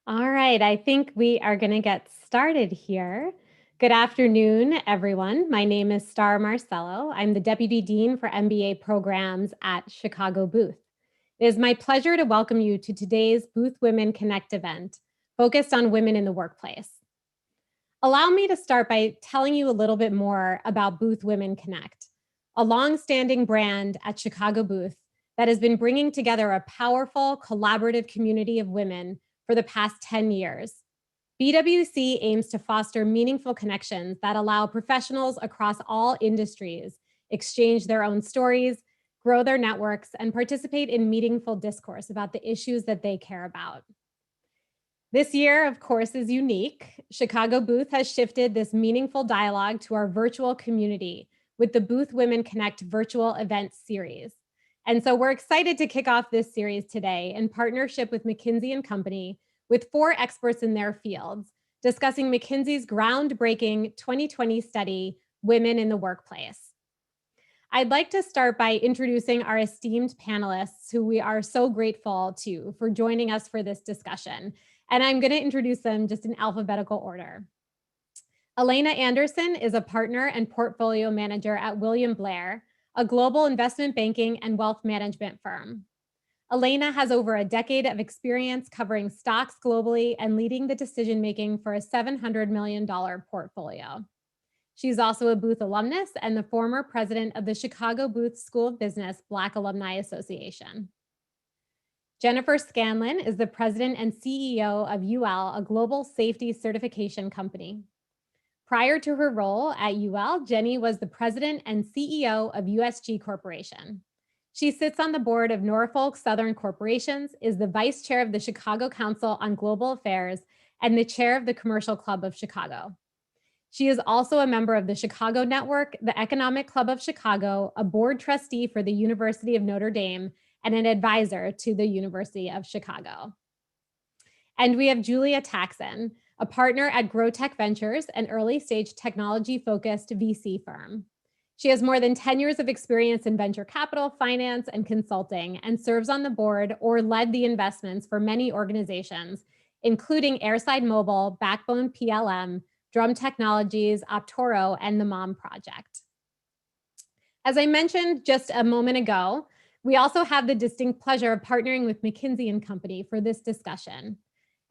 All right, I think we are going to get started here. Good afternoon, everyone. My name is Star Marcello. I'm the Deputy Dean for MBA programs at Chicago Booth. It is my pleasure to welcome you to today's Booth Women Connect event, focused on women in the workplace. Allow me to start by telling you a little bit more about Booth Women Connect, a long-standing brand at Chicago Booth that has been bringing together a powerful, collaborative community of women for the past 10 years. BWC aims to foster meaningful connections that allow professionals across all industries exchange their own stories, grow their networks, and participate in meaningful discourse about the issues that they care about. This year, of course, is unique. Chicago Booth has shifted this meaningful dialogue to our virtual community with the Booth Women Connect virtual event series. And so we're excited to kick off this series today in partnership with McKinsey Company with 4 experts in their fields discussing McKinsey's groundbreaking 2020 study, Women in the Workplace. I'd like to start by introducing our esteemed panelists who we are so grateful to for joining us for this discussion. And I'm going to introduce them just in alphabetical order. Elena Anderson is a partner and portfolio manager at William Blair, a global investment banking and wealth management firm. Elena has over a decade of experience covering stocks globally and leading the decision-making for a $700 million portfolio. She's also a Booth alumnus and the former president of the Chicago Booth School of Business Black Alumni Association. Jennifer Scanlon is the president and CEO of UL, a global safety certification company. Prior to her role at UL, Jenny was the president and CEO of USG Corporation. She sits on the board of Norfolk Southern Corporations, is the vice chair of the Chicago Council on Global Affairs, and the chair of the Commercial Club of Chicago. She is also a member of the Chicago Network, the Economic Club of Chicago, a board trustee for the University of Notre Dame, and an advisor to the University of Chicago. And we have Julia Taxon, a partner at Growtech Ventures, an early-stage technology-focused VC firm. She has more than 10 years of experience in venture capital, finance, and consulting, and serves on the board or led the investments for many organizations, including Airside Mobile, Backbone PLM, Drum Technologies, Optoro, and the Mom Project. As I mentioned just a moment ago, we also have the distinct pleasure of partnering with McKinsey Company for this discussion.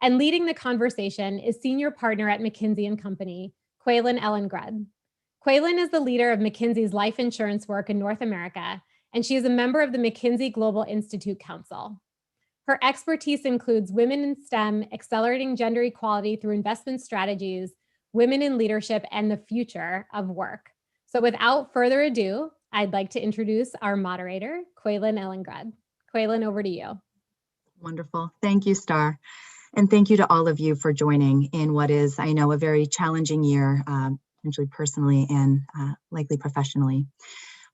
And leading the conversation is senior partner at McKinsey Company, Quaylin Ellengred. Quaylin is the leader of McKinsey's life insurance work in North America, and she is a member of the McKinsey Global Institute Council. Her expertise includes women in STEM, accelerating gender equality through investment strategies, women in leadership, and the future of work. So without further ado, I'd like to introduce our moderator, Quaylin Ellengred. Quaylin, over to you. Wonderful. Thank you, Star. And thank you to all of you for joining in what is, I know, a very challenging year, potentially personally and likely professionally.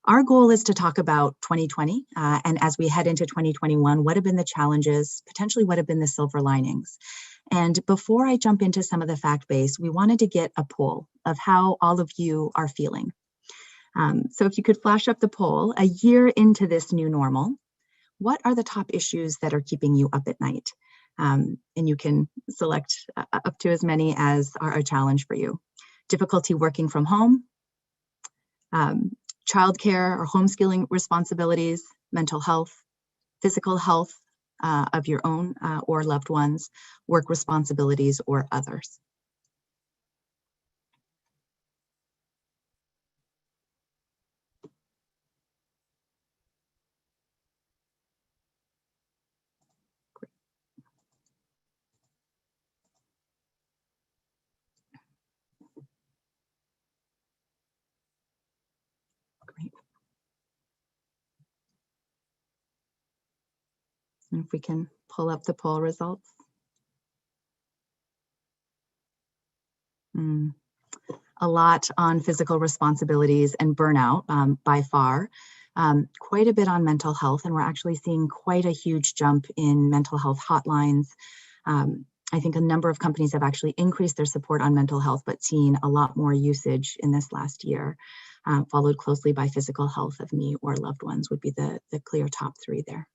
Our goal is to talk about 2020, and as we head into 2021, what have been the challenges, potentially what have been the silver linings. And before I jump into some of the fact base, we wanted to get a poll of how all of you are feeling. So if you could flash up the poll, a year into this new normal, what are the top issues that are keeping you up at night? And you can select up to as many as are a challenge for you. Difficulty working from home, childcare or homeschooling responsibilities, mental health, physical health of your own or loved ones, work responsibilities, or others. And if we can pull up the poll results. A lot on physical responsibilities and burnout by far. Quite a bit on mental health, and we're actually seeing quite a huge jump in mental health hotlines. I think a number of companies have actually increased their support on mental health, but seen a lot more usage in this last year, followed closely by physical health of me or loved ones would be the clear top 3 there.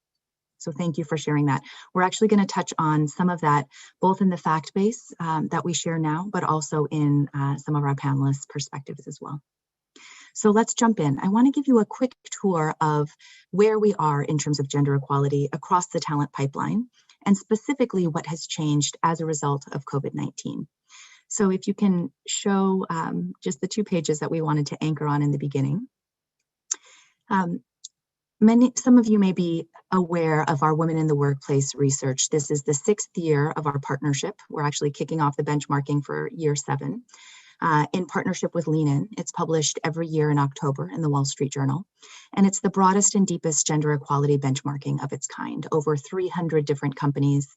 So thank you for sharing that. We're actually going to touch on some of that, both in the fact base that we share now, but also in some of our panelists' perspectives as well. So let's jump in. I want to give you a quick tour of where we are in terms of gender equality across the talent pipeline, and specifically what has changed as a result of COVID-19. So if you can show just the 2 pages that we wanted to anchor on in the beginning. Some of you may be aware of our Women in the Workplace research. This is the 6th year of our partnership. We're actually kicking off the benchmarking for year 7 in partnership with Lean In. It's published every year in October in the Wall Street Journal. And it's the broadest and deepest gender equality benchmarking of its kind. Over 300 different companies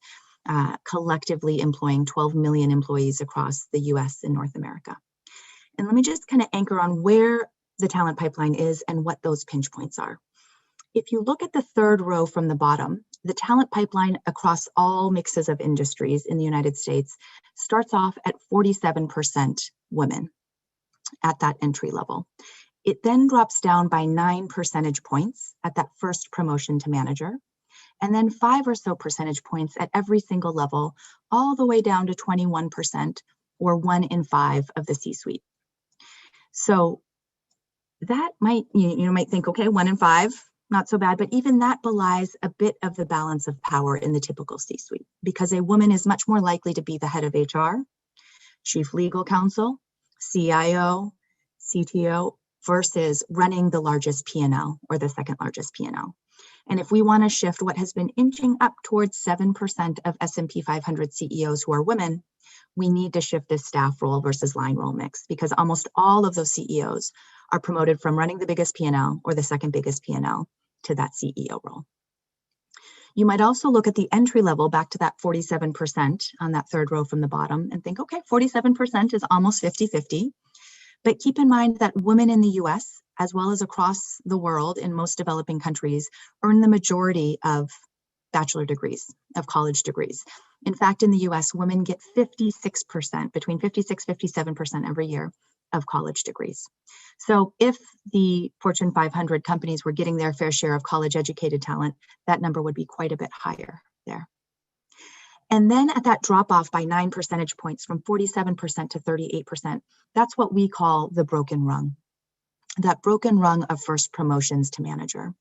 collectively employing 12 million employees across the US and North America. And let me just kind of anchor on where the talent pipeline is and what those pinch points are. If you look at the 3rd row from the bottom, the talent pipeline across all mixes of industries in the United States starts off at 47% women at that entry level. It then drops down by 9 percentage points at that first promotion to manager, and then 5 or so percentage points at every single level, all the way down to 21%, or 1 in 5 of the C-suite. So that might, you might think, okay, 1 in 5, not so bad, but even that belies a bit of the balance of power in the typical C-suite, because a woman is much more likely to be the head of HR, chief legal counsel, CIO, CTO, versus running the largest P&L or the 2nd largest P&L. And if we want to shift what has been inching up towards 7% of S&P 500 CEOs who are women, we need to shift this staff role versus line role mix, because almost all of those CEOs are promoted from running the biggest P&L or the 2nd biggest P&L to that CEO role. You might also look at the entry level, back to that 47% on that 3rd row from the bottom, and think, okay, 47% is almost 50-50. But keep in mind that women in the US, as well as across the world in most developing countries, earn the majority of bachelor degrees, of college degrees. In fact, in the US, women get 56%, between 56-57% every year of college degrees. So if the Fortune 500 companies were getting their fair share of college educated talent, that number would be quite a bit higher there. And then at that drop off by 9 percentage points from 47% to 38%, that's what we call the broken rung, that broken rung of first promotions to manager.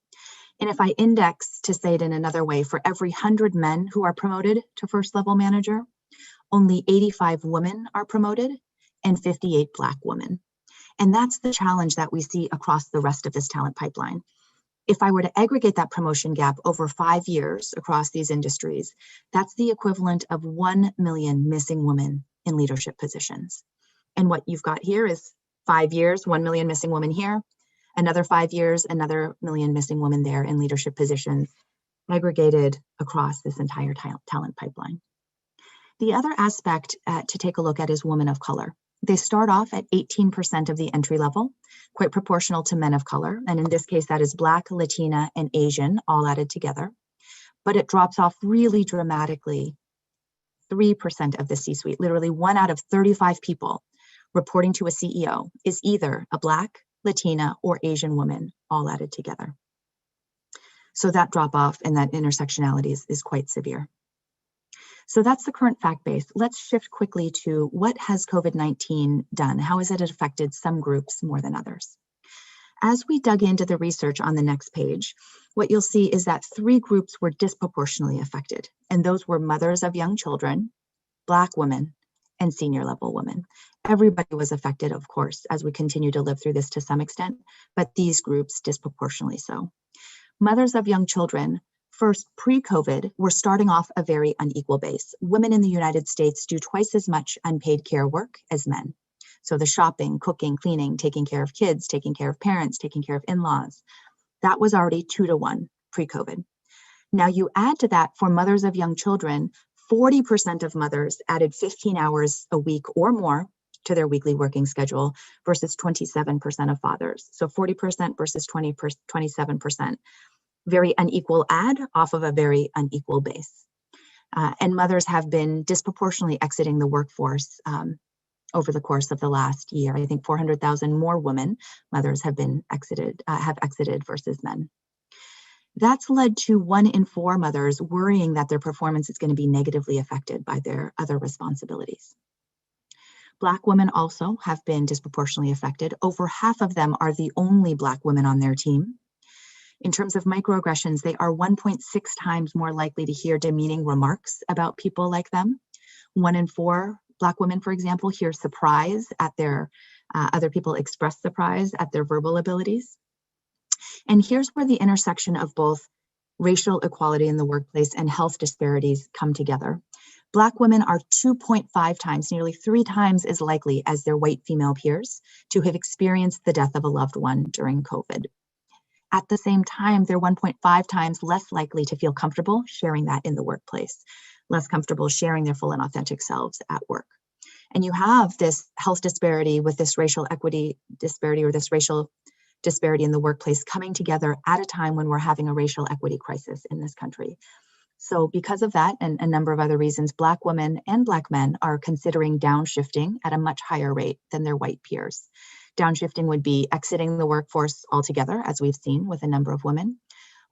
And if I index, to say it in another way, for every 100 men who are promoted to first level manager, only 85 women are promoted and 58 Black women. And that's the challenge that we see across the rest of this talent pipeline. If I were to aggregate that promotion gap over 5 years across these industries, that's the equivalent of 1 million missing women in leadership positions. And what you've got here is 5 years, 1 million missing women here, another 5 years, another million missing women there in leadership positions, aggregated across this entire talent pipeline. The other aspect to take a look at is women of color. They start off at 18% of the entry level, quite proportional to men of color. And in this case, that is Black, Latina, and Asian, all added together. But it drops off really dramatically, 3% of the C-suite. Literally 1 out of 35 people reporting to a CEO is either a Black, Latina, or Asian woman, all added together. So that drop off and that intersectionality is quite severe. So that's the current fact base. Let's shift quickly to what has COVID-19 done? How has it affected some groups more than others? As we dug into the research on the next page, what you'll see is that 3 groups were disproportionately affected, and those were mothers of young children, Black women, and senior level women. Everybody was affected, of course, as we continue to live through this to some extent, but these groups disproportionately so. Mothers of young children, first, pre-COVID, we're starting off a very unequal base. Women in the United States do twice as much unpaid care work as men. So the shopping, cooking, cleaning, taking care of kids, taking care of parents, taking care of in-laws, that was already 2 to 1 pre-COVID. Now you add to that, for mothers of young children, 40% of mothers added 15 hours a week or more to their weekly working schedule versus 27% of fathers. So 40% versus 27%. Very unequal add off of a very unequal base. And mothers have been disproportionately exiting the workforce over the course of the last year. I think 400,000 more women, mothers, have exited versus men. That's led to 1 in 4 mothers worrying that their performance is going to be negatively affected by their other responsibilities. Black women also have been disproportionately affected. Over half of them are the only Black women on their team. In terms of microaggressions, they are 1.6 times more likely to hear demeaning remarks about people like them. 1 in 4 Black women, for example, hear surprise at their, other people express surprise at their verbal abilities. And here's where the intersection of both racial equality in the workplace and health disparities come together. Black women are 2.5 times, nearly 3 times as likely as their white female peers to have experienced the death of a loved one during COVID. At the same time, they're 1.5 times less likely to feel comfortable sharing that in the workplace, less comfortable sharing their full and authentic selves at work. And you have this health disparity with this racial equity disparity or this racial disparity in the workplace coming together at a time when we're having a racial equity crisis in this country. So because of that and a number of other reasons, Black women and Black men are considering downshifting at a much higher rate than their white peers. Downshifting would be exiting the workforce altogether, as we've seen with a number of women,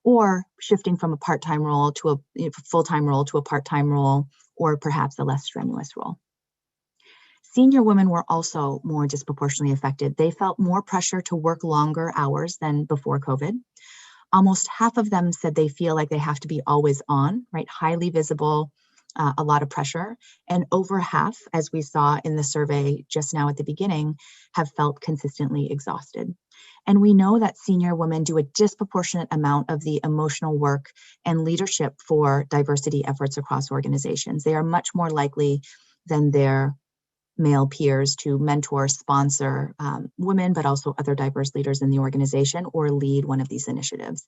or shifting from a part-time role to a full-time role to a part-time role, or perhaps a less strenuous role. Senior women were also more disproportionately affected. They felt more pressure to work longer hours than before COVID. Almost half of them said they feel like they have to be always on, right? Highly visible, a lot of pressure. And over half, as we saw in the survey just now at the beginning, have felt consistently exhausted. And we know that senior women do a disproportionate amount of the emotional work and leadership for diversity efforts across organizations. They are much more likely than their male peers to mentor, sponsor women, but also other diverse leaders in the organization or lead one of these initiatives.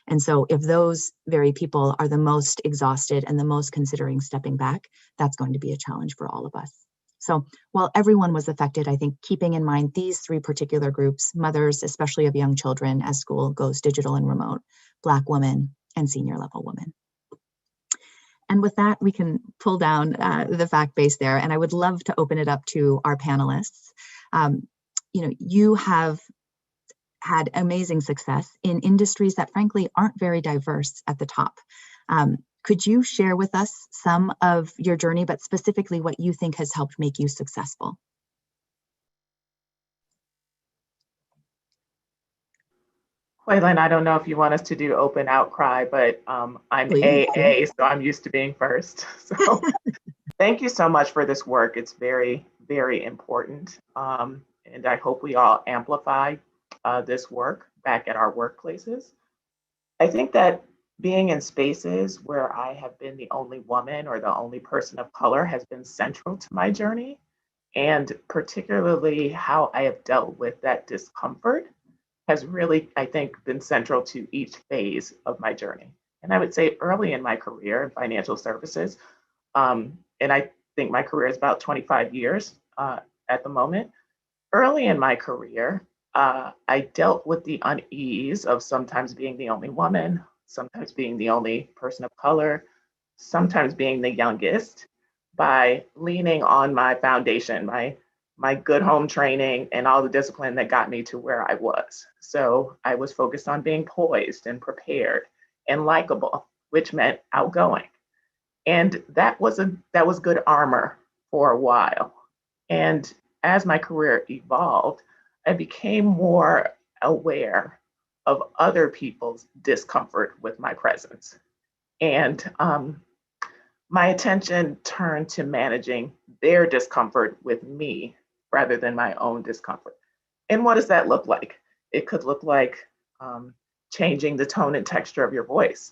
And so if those very people are the most exhausted and the most considering stepping back, that's going to be a challenge for all of us. So while everyone was affected, I think keeping in mind these 3 particular groups, mothers, especially of young children as school goes digital and remote, Black women, and senior level women. And with that, we can pull down the fact base there. And I would love to open it up to our panelists. You have had amazing success in industries that frankly aren't very diverse at the top. Could you share with us some of your journey, but specifically what you think has helped make you successful? Quaylen, I don't know if you want us to do open outcry, but I'm Please. AA, so I'm used to being first. So thank you so much for this work. It's very, very important. And I hope we all amplify this work back at our workplaces. I think that being in spaces where I have been the only woman or the only person of color has been central to my journey, and particularly how I have dealt with that discomfort has really, I think, been central to each phase of my journey. And I would say early in my career in financial services, and I think my career is about 25 years at the moment. Early in my career, I dealt with the unease of sometimes being the only woman, sometimes being the only person of color, sometimes being the youngest, by leaning on my foundation, my good home training and all the discipline that got me to where I was. So I was focused on being poised and prepared and likable, which meant outgoing. And that was good armor for a while. And as my career evolved, I became more aware of other people's discomfort with my presence. And my attention turned to managing their discomfort with me rather than my own discomfort. And what does that look like? It could look like changing the tone and texture of your voice,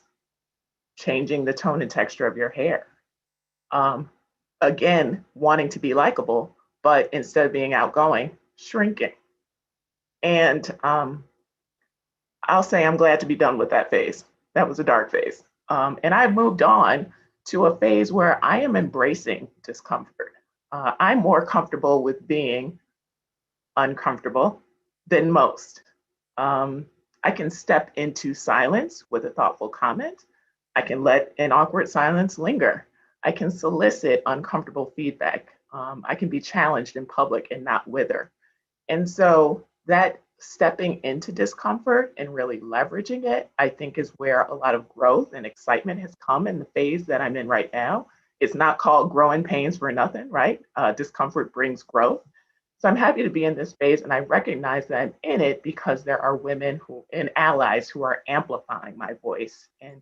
changing the tone and texture of your hair. Again, wanting to be likable, but instead of being outgoing, shrinking. And I'll say I'm glad to be done with that phase. That was a dark phase. And I've moved on to a phase where I am embracing discomfort. I'm more comfortable with being uncomfortable than most. I can step into silence with a thoughtful comment. I can let an awkward silence linger. I can solicit uncomfortable feedback. I can be challenged in public and not wither. And so that stepping into discomfort and really leveraging it, I think is where a lot of growth and excitement has come in the phase that I'm in right now. It's not called growing pains for nothing, right? Discomfort brings growth. So I'm happy to be in this phase, and I recognize that I'm in it because there are women who and allies who are amplifying my voice and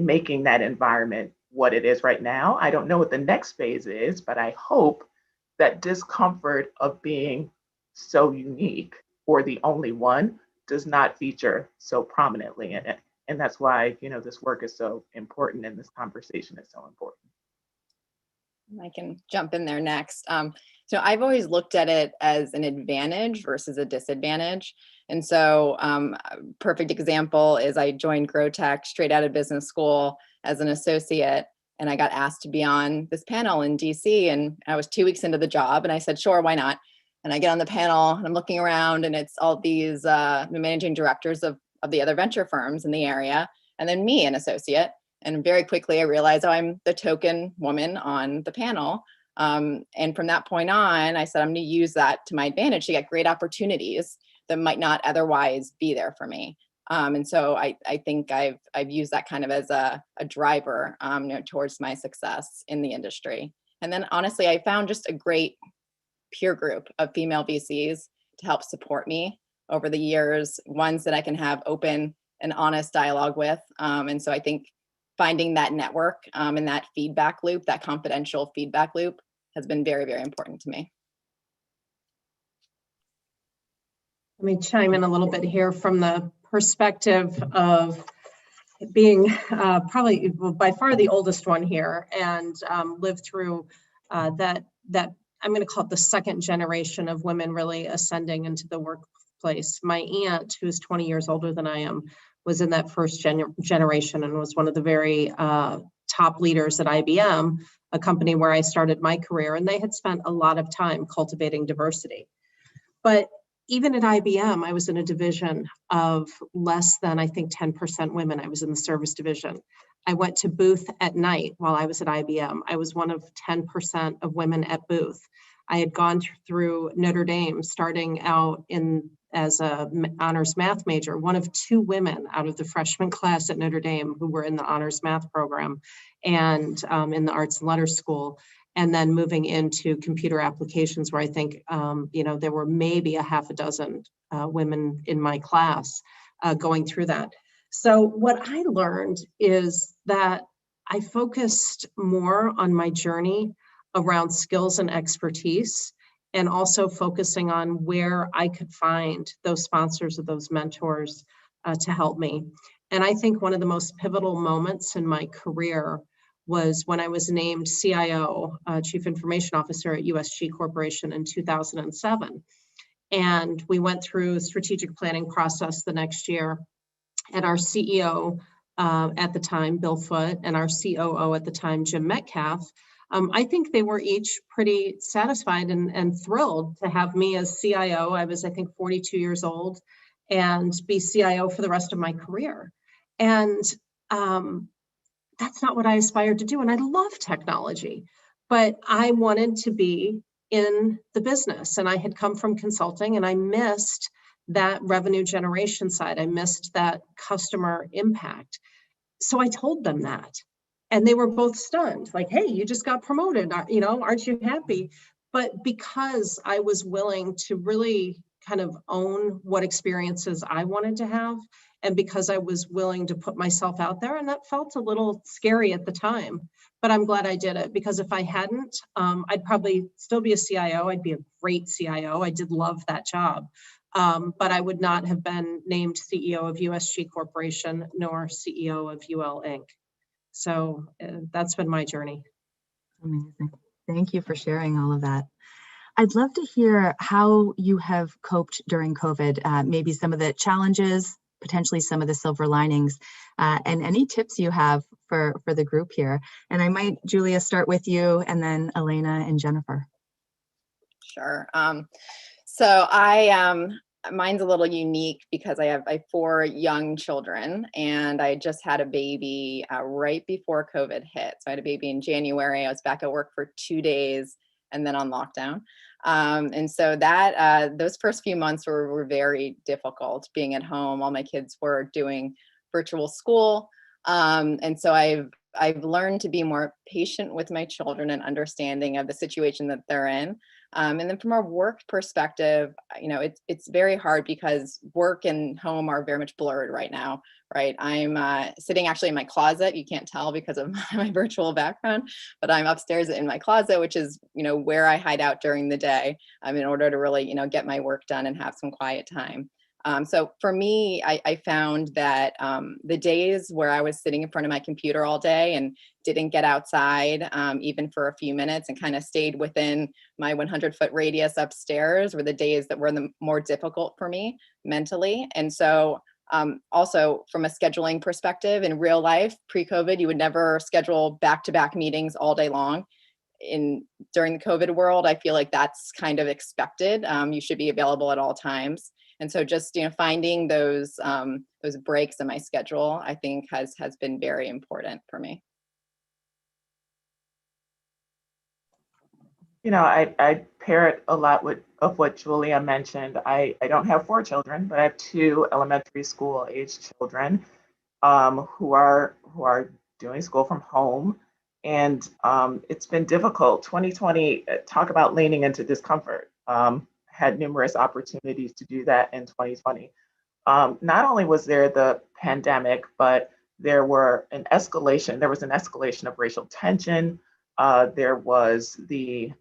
making that environment what it is right now. I don't know what the next phase is, but I hope that discomfort of being so unique or the only one does not feature so prominently in it. And that's why, this work is so important and this conversation is so important. I can jump in there next. So I've always looked at it as an advantage versus a disadvantage. And so a perfect example is I joined GrowTech straight out of business school as an associate, and I got asked to be on this panel in DC, and I was 2 weeks into the job, and I said, sure, why not? And I get on the panel and I'm looking around, and it's all these managing directors of the other venture firms in the area, and then me, an associate. And very quickly I realized, oh, I'm the token woman on the panel. And from that point on, I said, I'm going to use that to my advantage to get great opportunities that might not otherwise be there for me. And so I think I've used that kind of as a driver towards my success in the industry. And then honestly, I found just a great peer group of female VCs to help support me over the years, ones that I can have open and honest dialogue with. And so I think finding that network and that feedback loop, that confidential feedback loop, has been very, very important to me. Let me chime in a little bit here from the perspective of being probably by far the oldest one here, and lived through that I'm going to call it the second generation of women really ascending into the workplace. My aunt, who's 20 years older than I am, was in that first generation and was one of the very top leaders at IBM, a company where I started my career, and they had spent a lot of time cultivating diversity. But even at IBM, I was in a division of less than, I think, 10% women. I was in the service division. I went to Booth at night while I was at IBM. I was one of 10% of women at Booth. I had gone through Notre Dame, starting out as an honors math major, one of 2 women out of the freshman class at Notre Dame who were in the honors math program and in the arts and letters school. And then moving into computer applications, where I think, there were maybe a half a dozen women in my class going through that. So what I learned is that I focused more on my journey around skills and expertise, and also focusing on where I could find those sponsors or those mentors to help me. And I think one of the most pivotal moments in my career was when I was named CIO, Chief Information Officer at USG Corporation in 2007. And we went through a strategic planning process the next year. And our CEO at the time, Bill Foote, and our COO at the time, Jim Metcalf, I think they were each pretty satisfied and thrilled to have me as CIO. I was, I think, 42 years old, and be CIO for the rest of my career. And that's not what I aspired to do. And I love technology, but I wanted to be in the business. And I had come from consulting, and I missed that revenue generation side. I missed that customer impact. So I told them that. And they were both stunned, like, hey, you just got promoted, aren't you happy? But because I was willing to really kind of own what experiences I wanted to have, and because I was willing to put myself out there, and that felt a little scary at the time, but I'm glad I did it, because if I hadn't, I'd probably still be a CIO. I'd be a great CIO. I did love that job. But I would not have been named CEO of USG Corporation nor CEO of UL Inc. So that's been my journey. Amazing. Thank you for sharing all of that. I'd love to hear how you have coped during COVID, maybe some of the challenges, potentially some of the silver linings, and any tips you have for the group here. And I might, Julia, start with you, and then Elena and Jennifer. Sure. So mine's a little unique because I have 4 young children, and I just had a baby right before COVID hit. So I had a baby in January. I was back at work for 2 days, and then on lockdown. And so that those first few months were very difficult being at home. All my kids were doing virtual school. And so I've learned to be more patient with my children and understanding of the situation that they're in. And then from a work perspective, it's very hard because work and home are very much blurred right now, right? I'm sitting actually in my closet. You can't tell because of my virtual background, but I'm upstairs in my closet, which is, where I hide out during the day in order to really, get my work done and have some quiet time. So for me, I found that the days where I was sitting in front of my computer all day and didn't get outside even for a few minutes and kind of stayed within my 100-foot radius upstairs were the days that were the more difficult for me mentally. And so also from a scheduling perspective, in real life, pre-COVID, you would never schedule back-to-back meetings all day long. During the COVID world, I feel like that's kind of expected. You should be available at all times. And so just, finding those breaks in my schedule, I think has been very important for me. I pair it a lot of what Julia mentioned. I don't have 4 children, but I have 2 elementary school age children who are doing school from home. And it's been difficult. 2020, talk about leaning into discomfort. Had numerous opportunities to do that in 2020. Not only was there the pandemic, but there was an escalation of racial tension. There was the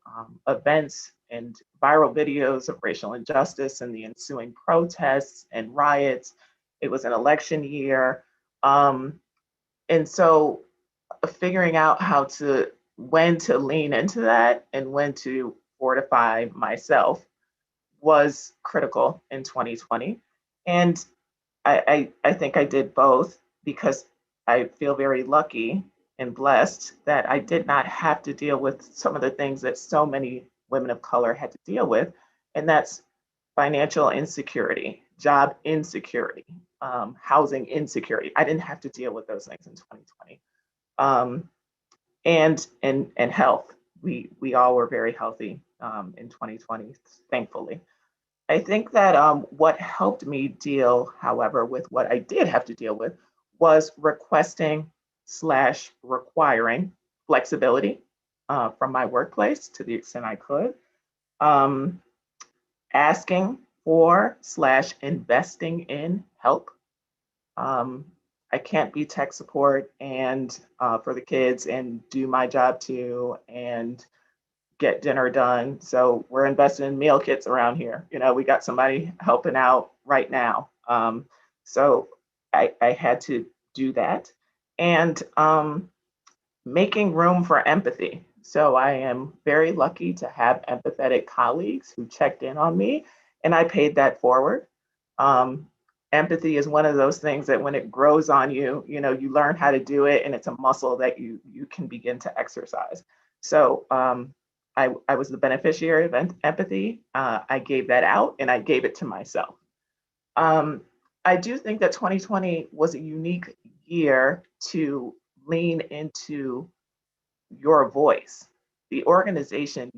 events and viral videos of racial injustice and the ensuing protests and riots. It was an election year. And so figuring out when to lean into that and when to fortify myself was critical in 2020. And I think I did both because I feel very lucky and blessed that I did not have to deal with some of the things that so many women of color had to deal with. And that's financial insecurity, job insecurity, housing insecurity. I didn't have to deal with those things in 2020. And health. We all were very healthy in 2020, thankfully. I think that what helped me deal, however, with what I did have to deal with was requesting/requiring flexibility from my workplace to the extent I could, asking for/investing in help. I can't be tech support and for the kids and do my job too and get dinner done. So we're investing in meal kits around here. We got somebody helping out right now. So I had to do that. And making room for empathy. So I am very lucky to have empathetic colleagues who checked in on me, and I paid that forward. Empathy is one of those things that when it grows on you, you learn how to do it, and it's a muscle that you can begin to exercise. So I was the beneficiary of empathy. I gave that out and I gave it to myself. I do think that 2020 was a unique year to lean into your voice. The organization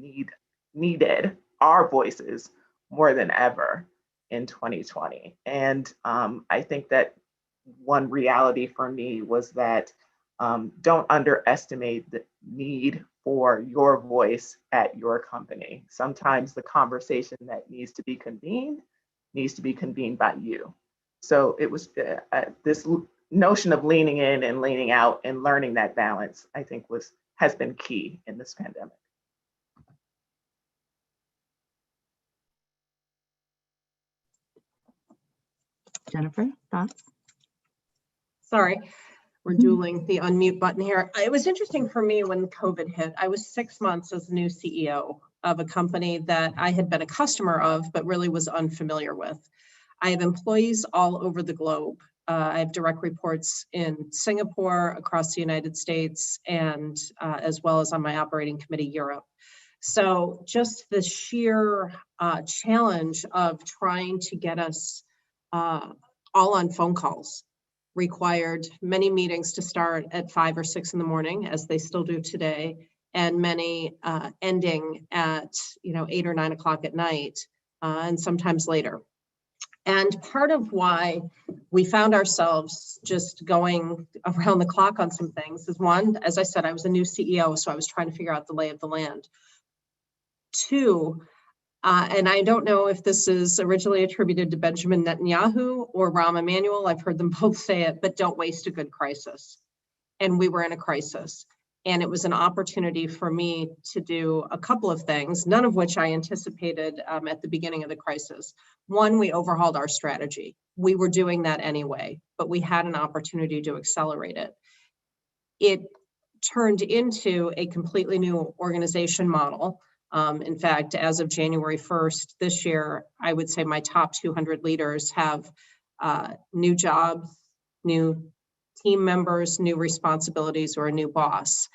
needed our voices more than ever in 2020. And I think that one reality for me was that don't underestimate the need for your voice at your company. Sometimes the conversation that needs to be convened by you. So it was this notion of leaning in and leaning out and learning that balance, I think has been key in this pandemic. Jennifer, thoughts? Sorry, we're dueling the unmute button here. It was interesting for me when COVID hit. I was 6 months as the new CEO of a company that I had been a customer of, but really was unfamiliar with. I have employees all over the globe. I have direct reports in Singapore, across the United States, and as well as on my operating committee, Europe. So just the sheer challenge of trying to get us all on phone calls required many meetings to start at 5 or 6 in the morning, as they still do today, and many ending at 8 or 9 o'clock at night, and sometimes later. And part of why we found ourselves just going around the clock on some things is, one, as I said, I was a new CEO, so I was trying to figure out the lay of the land. Two, and I don't know if this is originally attributed to Benjamin Netanyahu or Rahm Emanuel, I've heard them both say it, but don't waste a good crisis. And we were in a crisis. And it was an opportunity for me to do a couple of things, none of which I anticipated at the beginning of the crisis. One, we overhauled our strategy. We were doing that anyway, but we had an opportunity to accelerate it. It turned into a completely new organization model. In fact, as of January 1st this year, I would say my top 200 leaders have new jobs, new team members, new responsibilities, or a new boss.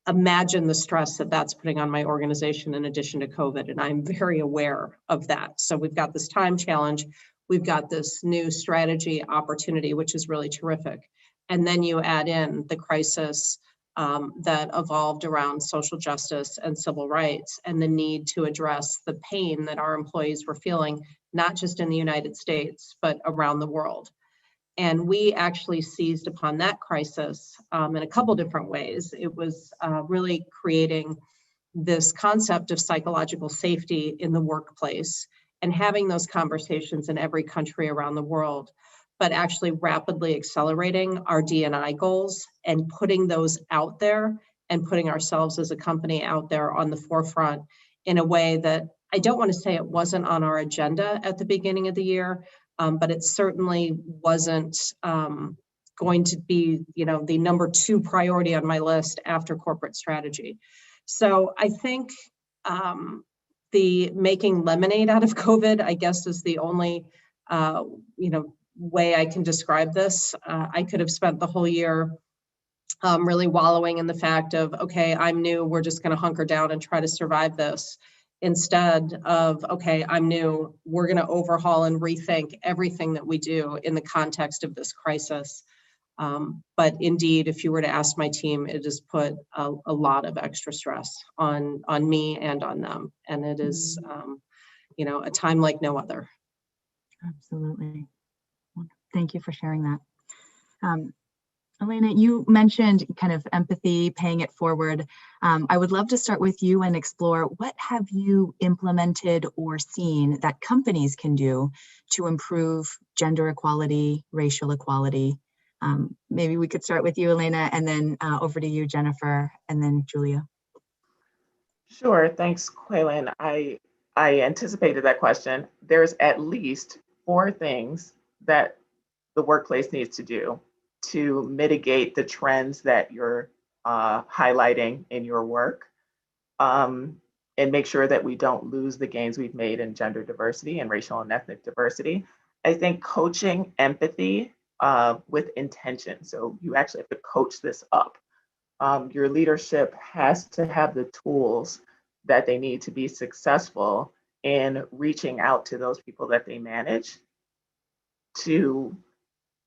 Imagine the stress that that's putting on my organization in addition to COVID, and I'm very aware of that. So we've got this time challenge, we've got this new strategy opportunity, which is really terrific. And then you add in the crisis that evolved around social justice and civil rights, and the need to address the pain that our employees were feeling, not just in the United States, but around the world. And we actually seized upon that crisis in a couple different ways. It was really creating this concept of psychological safety in the workplace and having those conversations in every country around the world, but actually rapidly accelerating our D&I goals and putting those out there and putting ourselves as a company out there on the forefront in a way that I don't want to say it wasn't on our agenda at the beginning of the year, but it certainly wasn't going to be, the number 2 priority on my list after corporate strategy. So I think the making lemonade out of COVID, I guess, is the only, way I can describe this. I could have spent the whole year really wallowing in the fact of, okay, I'm new, we're just going to hunker down and try to survive this. Instead of, okay, I'm new, we're going to overhaul and rethink everything that we do in the context of this crisis. But indeed, if you were to ask my team, it has put a lot of extra stress on me and on them. And it is, a time like no other. Absolutely. Thank you for sharing that. Elena, you mentioned kind of empathy, paying it forward. I would love to start with you and explore what have you implemented or seen that companies can do to improve gender equality, racial equality. Maybe we could start with you, Elena, and then over to you, Jennifer, and then Julia. Sure, thanks, Quaylen. I anticipated that question. There's at least 4 things that the workplace needs to do to mitigate the trends that you're highlighting in your work, and make sure that we don't lose the gains we've made in gender diversity and racial and ethnic diversity. I think coaching empathy with intention. So you actually have to coach this up. Your leadership has to have the tools that they need to be successful in reaching out to those people that they manage to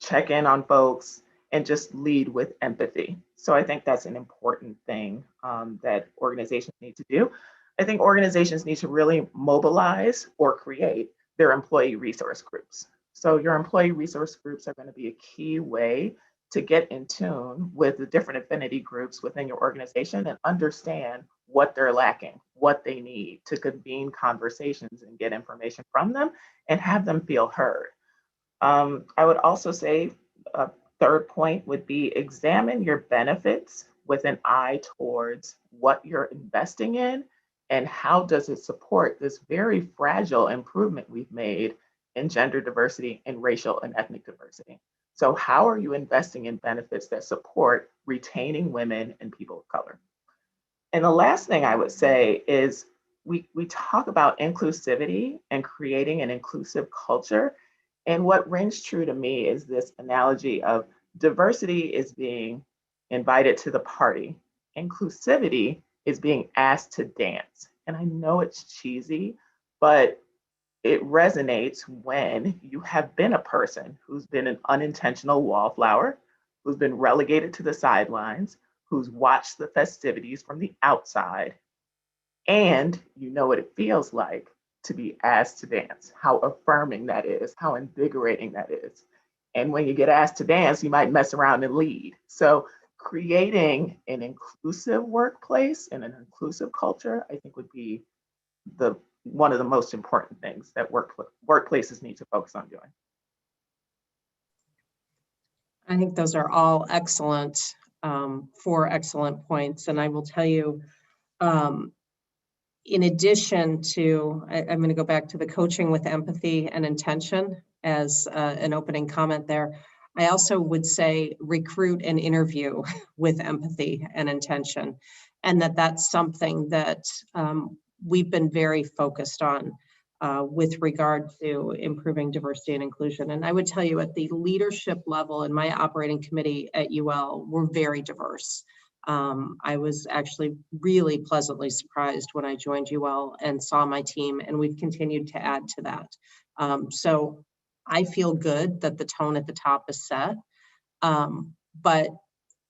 check in on folks and just lead with empathy. So I think that's an important thing that organizations need to do. I think organizations need to really mobilize or create their employee resource groups. So your employee resource groups are going to be a key way to get in tune with the different affinity groups within your organization and understand what they're lacking, what they need to convene conversations and get information from them and have them feel heard. I would also say a third point would be examine your benefits with an eye towards what you're investing in and how does it support this very fragile improvement we've made in gender diversity and racial and ethnic diversity. So how are you investing in benefits that support retaining women and people of color? And the last thing I would say is we talk about inclusivity and creating an inclusive culture. And what rings true to me is this analogy of diversity is being invited to the party. Inclusivity is being asked to dance. And I know it's cheesy, but it resonates when you have been a person who's been an unintentional wallflower, who's been relegated to the sidelines, who's watched the festivities from the outside, and you know what it feels like to be asked to dance, how affirming that is, how invigorating that is. And when you get asked to dance, you might mess around and lead. So creating an inclusive workplace and an inclusive culture, I think would be the one of the most important things that workplaces need to focus on doing. I think those are all excellent, 4 excellent points. And I will tell you, in addition to, I'm going to go back to the coaching with empathy and intention as an opening comment there. I also would say recruit and interview with empathy and intention, and that's something that we've been very focused on with regard to improving diversity and inclusion. And I would tell you at the leadership level in my operating committee at UL, we're very diverse. I was actually really pleasantly surprised when I joined UL and saw my team, and we've continued to add to that. So I feel good that the tone at the top is set. But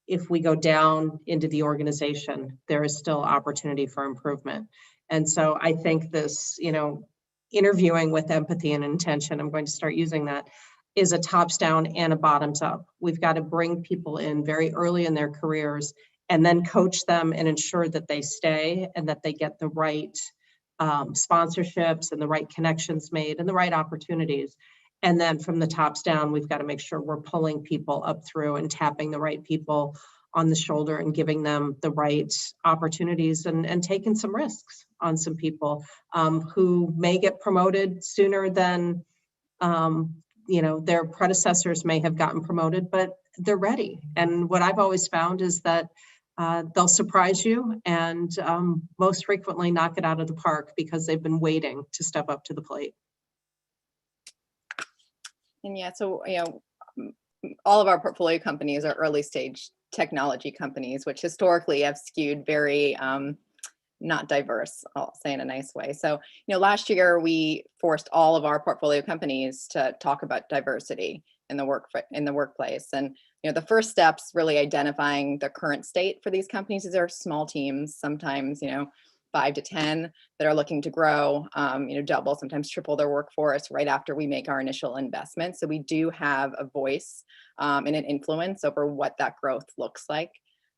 if we go down into the organization, there is still opportunity for improvement. And so I think this, interviewing with empathy and intention, I'm going to start using that, is a tops down and a bottoms up. We've got to bring people in very early in their careers and then coach them and ensure that they stay and that they get the right sponsorships and the right connections made and the right opportunities. And then from the tops down, we've got to make sure we're pulling people up through and tapping the right people on the shoulder and giving them the right opportunities and taking some risks on some people who may get promoted sooner than their predecessors may have gotten promoted, but they're ready. And what I've always found is that they'll surprise you and most frequently knock it out of the park because they've been waiting to step up to the plate. And yeah, so, all of our portfolio companies are early stage technology companies, which historically have skewed very not diverse, I'll say in a nice way. So, last year we forced all of our portfolio companies to talk about diversity in the workplace. And, the first steps really identifying the current state for these companies. These are small teams, sometimes, 5 to 10 that are looking to grow, double, sometimes triple their workforce right after we make our initial investment. So we do have a voice and an influence over what that growth looks like.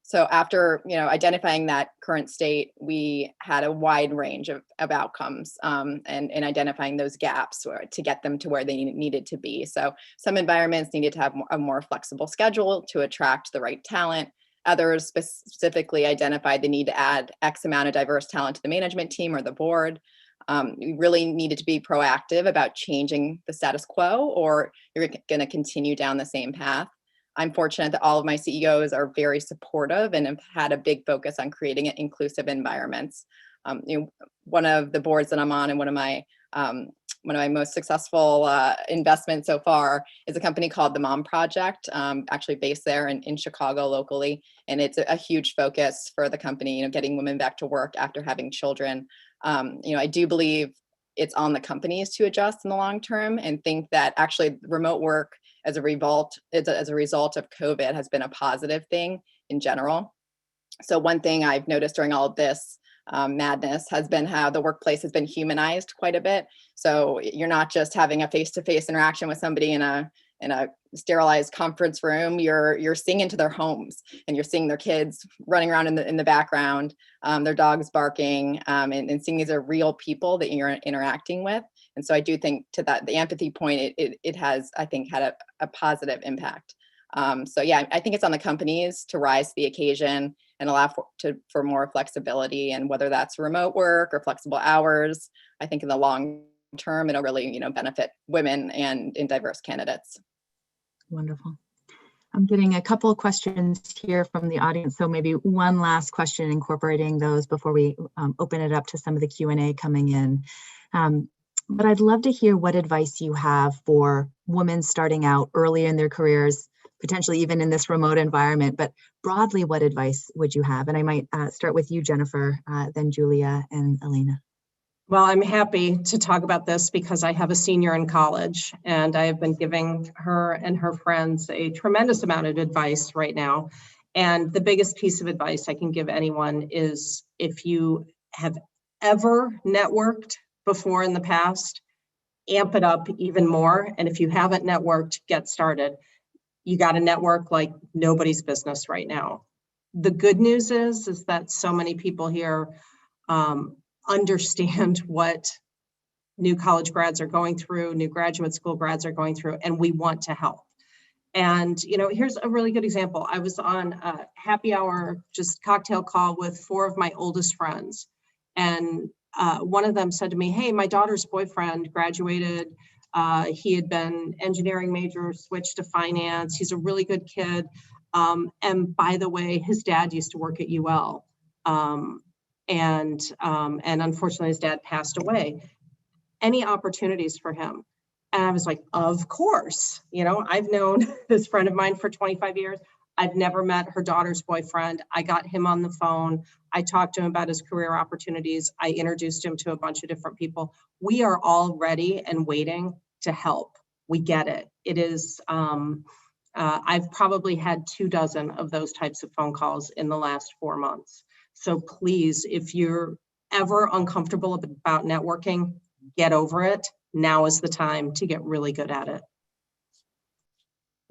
So after, identifying that current state, we had a wide range of outcomes and identifying those gaps to get them to where they needed to be. So some environments needed to have a more flexible schedule to attract the right talent. Others specifically identified the need to add X amount of diverse talent to the management team or the board. We really needed to be proactive about changing the status quo, or you're going to continue down the same path. I'm fortunate that all of my CEOs are very supportive and have had a big focus on creating inclusive environments. One of the boards that I'm on and one of my most successful investments so far is a company called the Mom Project, actually based there in Chicago locally. And it's a huge focus for the company, getting women back to work after having children. I do believe it's on the companies to adjust in the long term and think that actually remote work as a result of COVID has been a positive thing in general. So one thing I've noticed during all of this madness has been how the workplace has been humanized quite a bit. So you're not just having a face-to-face interaction with somebody in a sterilized conference room. You're seeing into their homes and you're seeing their kids running around in the background, their dogs barking, and seeing these are real people that you're interacting with. And so I do think to that, the empathy point, it has, I think, had a positive impact. So yeah, I think it's on the companies to rise to the occasion and allow for more flexibility, and whether that's remote work or flexible hours, I think in the long term, it'll really, benefit women and diverse candidates. Wonderful. I'm getting a couple of questions here from the audience. So maybe one last question incorporating those before we open it up to some of the Q&A coming in. But I'd love to hear what advice you have for women starting out early in their careers, potentially even in this remote environment, but broadly, what advice would you have? And I might start with you, Jennifer, then Julia and Elena. Well, I'm happy to talk about this because I have a senior in college and I have been giving her and her friends a tremendous amount of advice right now. And the biggest piece of advice I can give anyone is, if you have ever networked before in the past, amp it up even more. And if you haven't networked, get started. You got to network like nobody's business right now. The good news is that so many people here understand what new college grads are going through, new graduate school grads are going through, and we want to help. And, you know, here's a really good example. I was on a happy hour, just cocktail call with 4 of my oldest friends. And one of them said to me, hey, my daughter's boyfriend graduated. He had been engineering major, switched to finance. He's a really good kid. And by the way, his dad used to work at UL. And unfortunately, his dad passed away. Any opportunities for him? And I was like, of course. You know, I've known this friend of mine for 25 years. I've never met her daughter's boyfriend. I got him on the phone. I talked to him about his career opportunities. I introduced him to a bunch of different people. We are all ready and waiting to help. We get it. It is, I've probably had 24 of those types of phone calls in the last 4 months. So please, if you're ever uncomfortable about networking, get over it. Now is the time to get really good at it.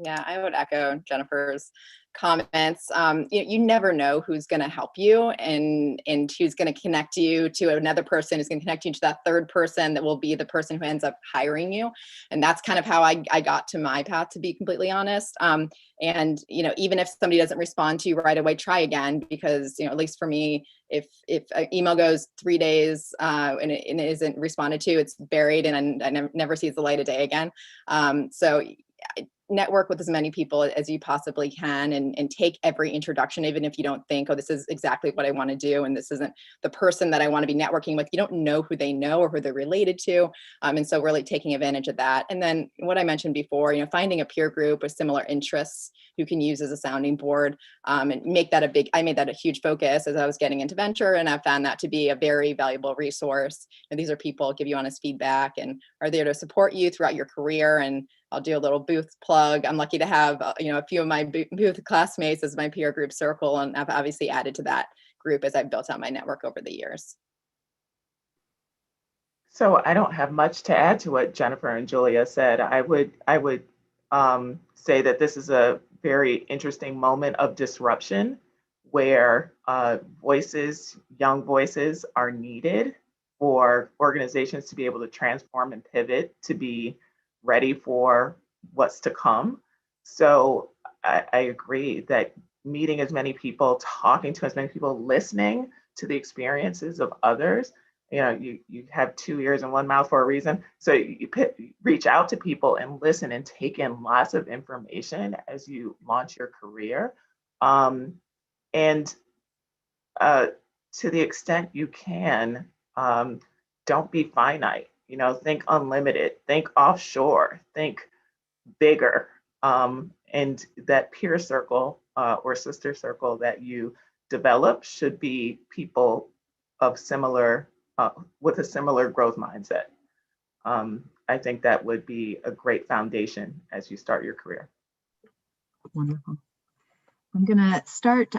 Yeah, I would echo Jennifer's comments. You never know who's going to help you and who's going to connect you to another person, who's going to connect you to that third person that will be the person who ends up hiring you. And that's kind of how I got to my path, to be completely honest. And, you know, even if somebody doesn't respond to you right away, try again, because, you know, at least for me, if an email goes 3 days and it isn't responded to, it's buried and I never sees the light of day again. So network with as many people as you possibly can, and take every introduction, even if you don't think, oh, this is exactly what I want to do, and this isn't the person that I want to be networking with. You don't know who they know or who they're related to. And so really taking advantage of that. And then what I mentioned before, you know, finding a peer group with similar interests who can use as a sounding board, and make that I made that a huge focus as I was getting into venture, and I found that to be a very valuable resource. And these are people give you honest feedback and are there to support you throughout your career. And I'll do a little booth plug. I'm lucky to have, you know, a few of my booth classmates as my peer group circle, and I've obviously added to that group as I've built out my network over the years. So I don't have much to add to what Jennifer and Julia said. I would say that this is a very interesting moment of disruption where young voices are needed for organizations to be able to transform and pivot to be ready for what's to come. So I agree that meeting as many people, talking to as many people, listening to the experiences of others. You know, you have 2 ears and 1 mouth for a reason. So you reach out to people and listen and take in lots of information as you launch your career. And to the extent you can, don't be finite. You know, think unlimited, think offshore, think bigger. And that peer circle or sister circle that you develop should be people of similar, with a similar growth mindset. I think that would be a great foundation as you start your career. Wonderful. I'm going to start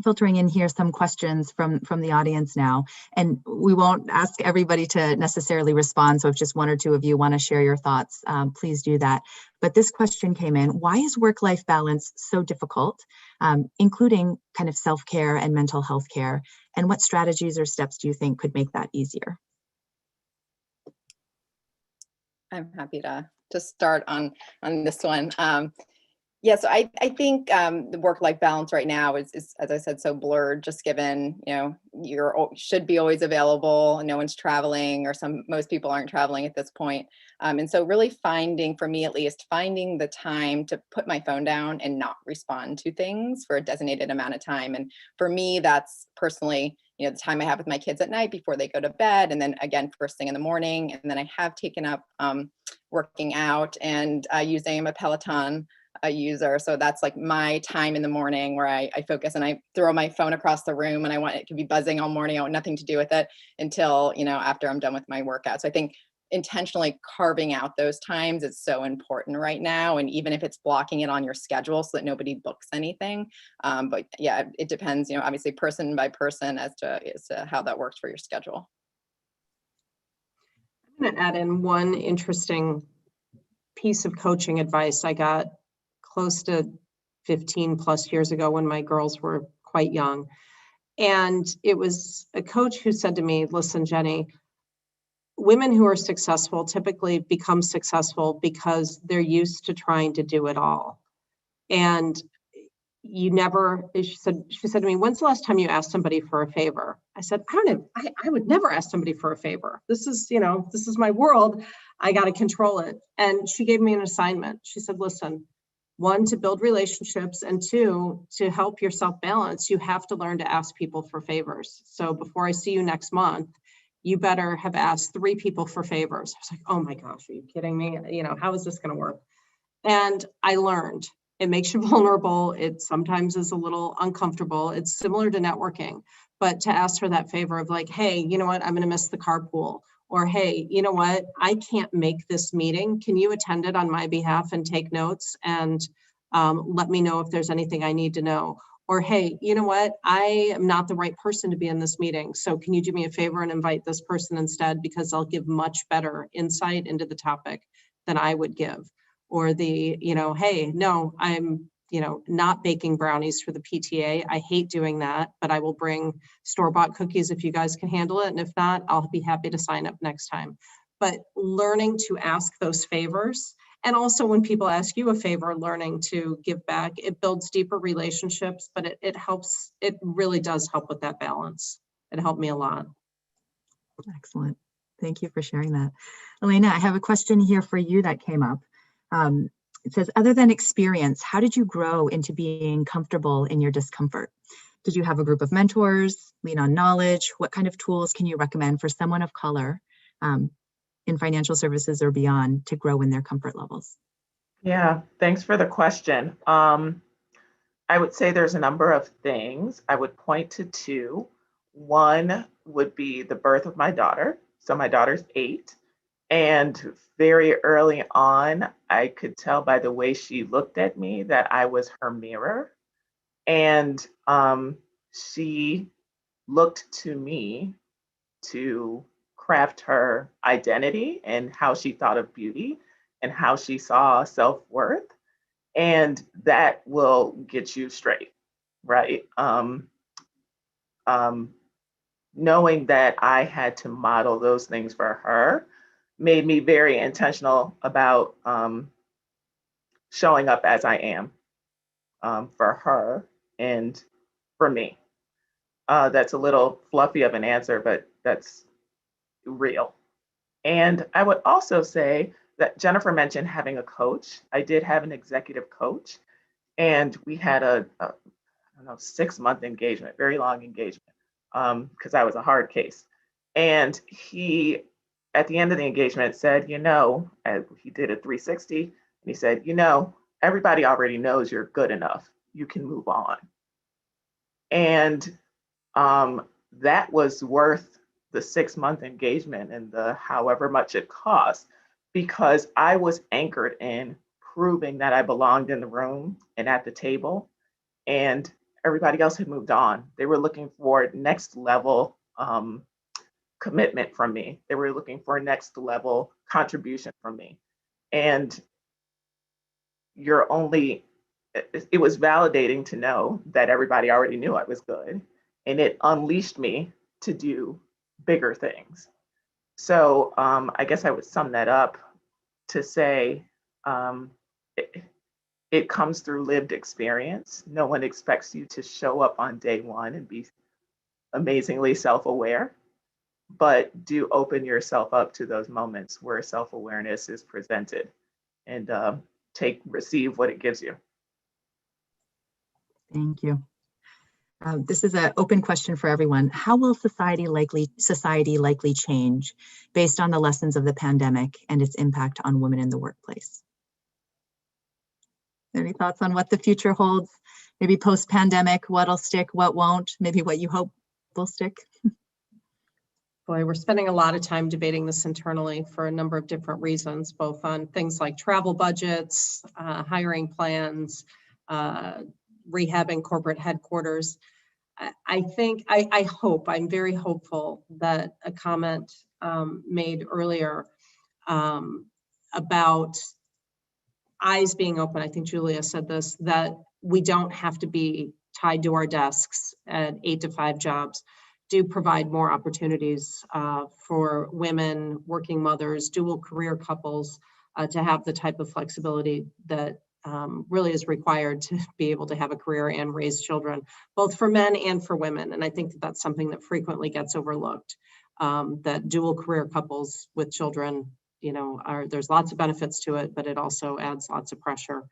filtering in here some questions from the audience now, and we won't ask everybody to necessarily respond. So if just 1 or 2 of you want to share your thoughts, please do that. But this question came in: why is work-life balance so difficult, including kind of self-care and mental health care? And what strategies or steps do you think could make that easier? I'm happy to start on this one. Yeah, so I think the work-life balance right now is, as I said, so blurred, just given, you know, you should be always available, no one's traveling, or most people aren't traveling at this point. And so really for me at least, finding the time to put my phone down and not respond to things for a designated amount of time. And for me, that's personally, you know, the time I have with my kids at night before they go to bed, and then again, first thing in the morning. And then I have taken up working out and using a Peloton user. So that's like my time in the morning where I focus, and I throw my phone across the room, and I want it to be buzzing all morning. I want nothing to do with it until, you know, after I'm done with my workout. So I think intentionally carving out those times is so important right now. And even if it's blocking it on your schedule so that nobody books anything. But yeah, it depends, obviously person by person as to how that works for your schedule. I'm going to add in one interesting piece of coaching advice I got close to 15 plus years ago when my girls were quite young. And it was a coach who said to me, listen, Jenny, women who are successful typically become successful because they're used to trying to do it all. And she said to me, when's the last time you asked somebody for a favor? I said, I would never ask somebody for a favor. This is my world. I got to control it. And she gave me an assignment. She said, listen, 1, to build relationships, and 2, to help yourself balance, you have to learn to ask people for favors. So before I see you next month, you better have asked 3 people for favors. I was like, oh my gosh, are you kidding me? How is this going to work? And I learned it makes you vulnerable. It sometimes is a little uncomfortable. It's similar to networking, but to ask for that favor of like, hey, you know what? I'm going to miss the carpool. Or, hey, you know what? I can't make this meeting. Can you attend it on my behalf and take notes and let me know if there's anything I need to know? Or, hey, you know what? I am not the right person to be in this meeting. So can you do me a favor and invite this person instead? Because I'll give much better insight into the topic than I would give. Or hey, no, I'm, not baking brownies for the PTA. I hate doing that, but I will bring store-bought cookies if you guys can handle it. And if not, I'll be happy to sign up next time. But learning to ask those favors. And also when people ask you a favor, learning to give back, it builds deeper relationships, but it helps, it really does help with that balance. It helped me a lot. Excellent. Thank you for sharing that. Elena, I have a question here for you that came up. It says, other than experience, how did you grow into being comfortable in your discomfort? Did you have a group of mentors, lean on knowledge? What kind of tools can you recommend for someone of color in financial services or beyond to grow in their comfort levels? Yeah, thanks for the question. I would say there's a number of things. I would point to 2. One would be the birth of my daughter. So my daughter's 8. And very early on, I could tell by the way she looked at me that I was her mirror. And she looked to me to craft her identity and how she thought of beauty and how she saw self-worth. And that will get you straight, right? Knowing that I had to model those things for her made me very intentional about showing up as I am for her and for me. That's a little fluffy of an answer, but that's real. And I would also say that Jennifer mentioned having a coach. I did have an executive coach, and we had a 6-month engagement, very long engagement, because I was a hard case. And he, at the end of the engagement, said, he did a 360, and he said, everybody already knows you're good enough. You can move on. And that was worth the 6-month engagement and the however much it cost, because I was anchored in proving that I belonged in the room and at the table, and everybody else had moved on. They were looking for next level commitment from me. They were looking for next level contribution from me. And it was validating to know that everybody already knew I was good, and it unleashed me to do bigger things. So I guess I would sum that up to say it comes through lived experience. No one expects you to show up on day one and be amazingly self-aware, but do open yourself up to those moments where self-awareness is presented, and receive what it gives you. Thank you. This is an open question for everyone. How will society likely change based on the lessons of the pandemic and its impact on women in the workplace? Any thoughts on what the future holds? Maybe post-pandemic, what'll stick, what won't, maybe what you hope will stick? Boy, we're spending a lot of time debating this internally for a number of different reasons, both on things like travel budgets, hiring plans, rehabbing corporate headquarters. I hope, I'm very hopeful that a comment made earlier about eyes being open, I think Julia said this, that we don't have to be tied to our desks at 8 to 5 jobs, do provide more opportunities for women, working mothers, dual career couples to have the type of flexibility that really is required to be able to have a career and raise children, both for men and for women. And I think that that's something that frequently gets overlooked, that dual career couples with children, there's lots of benefits to it, but it also adds lots of pressure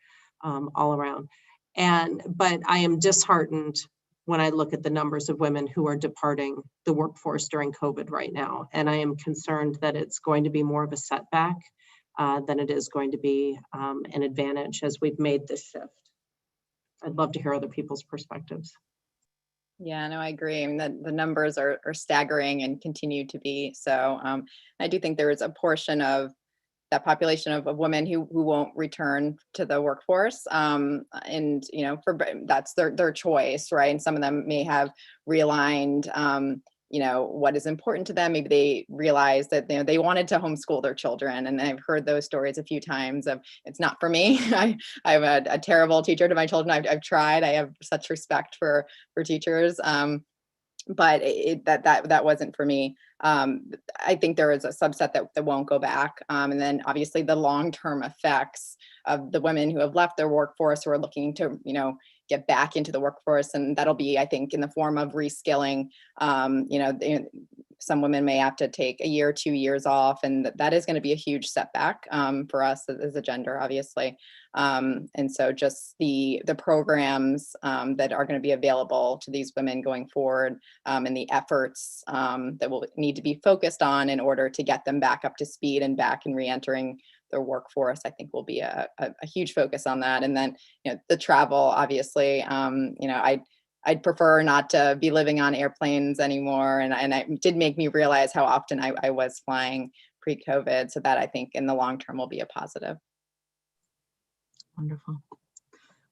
all around. But I am disheartened when I look at the numbers of women who are departing the workforce during COVID right now. And I am concerned that it's going to be more of a setback than it is going to be an advantage as we've made this shift. I'd love to hear other people's perspectives. Yeah, no, I agree. I mean, the numbers are staggering and continue to be. So I do think there is a portion of that population of women who won't return to the workforce. And, that's their choice, right? And some of them may have realigned, what is important to them. Maybe they realize that they wanted to homeschool their children. And I've heard those stories a few times of, it's not for me. I'm a terrible teacher to my children. I've tried. I have such respect for teachers. But that wasn't for me. I think there is a subset that won't go back. And then obviously the long-term effects of the women who have left their workforce who are looking to, get back into the workforce. And that'll be, I think, in the form of reskilling. Some women may have to take a year, 2 years off, and that is going to be a huge setback for us as a gender, obviously. And so just the programs that are going to be available to these women going forward and the efforts that will need to be focused on in order to get them back up to speed and back and re-entering their workforce, I think will be a huge focus on that. And then, the travel, obviously, I'd prefer not to be living on airplanes anymore. And it did make me realize how often I was flying pre-COVID. So that I think in the long term will be a positive. Wonderful.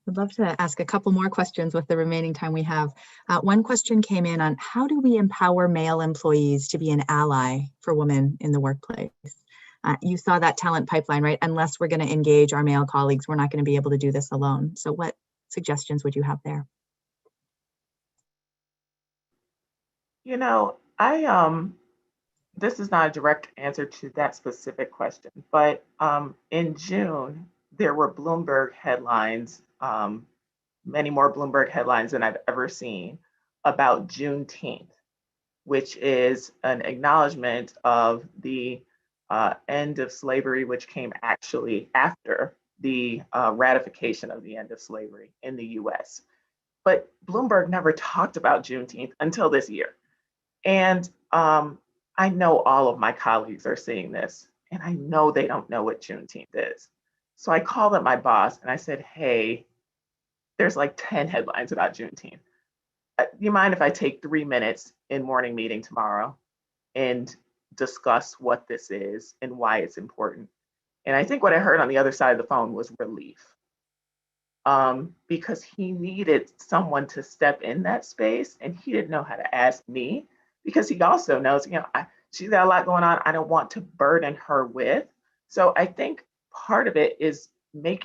I'd love to ask a couple more questions with the remaining time we have. One question came in on how do we empower male employees to be an ally for women in the workplace? You saw that talent pipeline, right? Unless we're going to engage our male colleagues, we're not going to be able to do this alone. So what suggestions would you have there? This is not a direct answer to that specific question, but in June, there were Bloomberg headlines, many more Bloomberg headlines than I've ever seen about Juneteenth, which is an acknowledgement of the end of slavery, which came actually after the ratification of the end of slavery in the US. But Bloomberg never talked about Juneteenth until this year. And I know all of my colleagues are seeing this, and I know they don't know what Juneteenth is. So I called up my boss and I said, hey, there's like 10 headlines about Juneteenth. Do you mind if I take 3 minutes in morning meeting tomorrow and discuss what this is and why it's important? And I think what I heard on the other side of the phone was relief, because he needed someone to step in that space, and he didn't know how to ask me, because he also knows, she's got a lot going on. I don't want to burden her with. So I think part of it is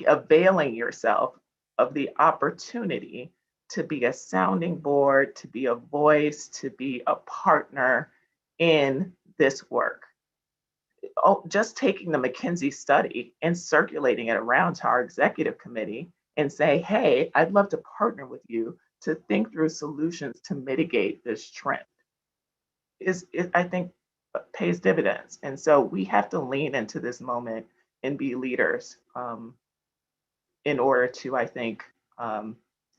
availing yourself of the opportunity to be a sounding board, to be a voice, to be a partner in this work. Just taking the McKinsey study and circulating it around to our executive committee and say, hey, I'd love to partner with you to think through solutions to mitigate this trend, I think pays dividends. And so we have to lean into this moment and be leaders in order to, I think,